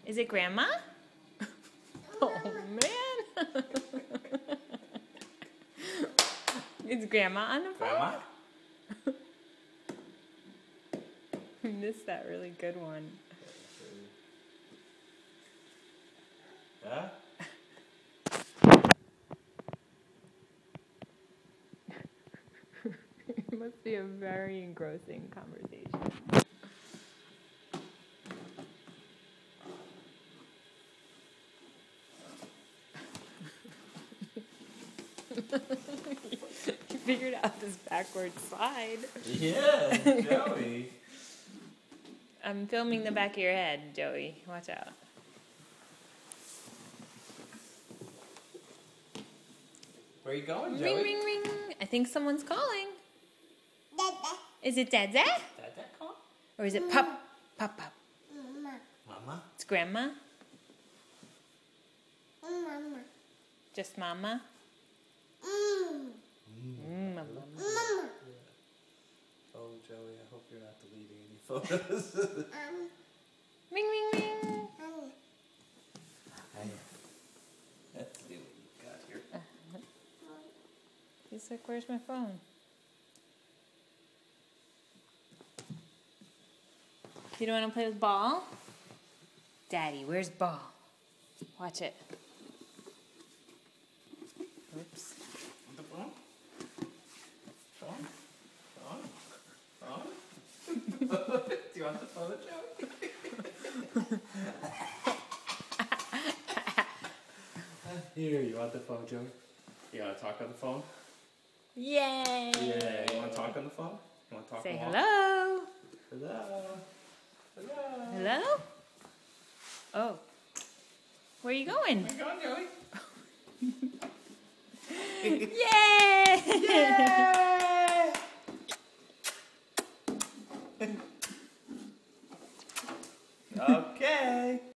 Is it Grandma? Oh, man. Is Grandma on the phone? Grandma? I missed that really good one. Yeah? It must be a very engrossing conversation. You figured out this backward slide. Yeah, Joey. I'm filming the back of your head, Joey. Watch out. Where are you going, Joey? Ring, ring, ring. I think someone's calling. Dada. Is it Dada? Dad call? Or is it Pop? Pop, Pop. Mama? It's Grandma? Mama. Just Mama? Mama. Oh, Joey, I hope you're not deleting any photos. Ring, ring, ring. Hey, let's see what you got here. He's like, where's my phone? You don't want to play with ball? Daddy, where's ball? Watch it. Oops. The phone? Phone? Phone? Phone? Do you want the phone, Joey? Here, you want the phone, Joey? You want to talk on the phone? Yay! Yeah, you want to talk on the phone? You want to talk Say along? hello. Hello. Hello. Hello? Oh. Where are you going? Where you going, Joey? Yay! Yay! Okay.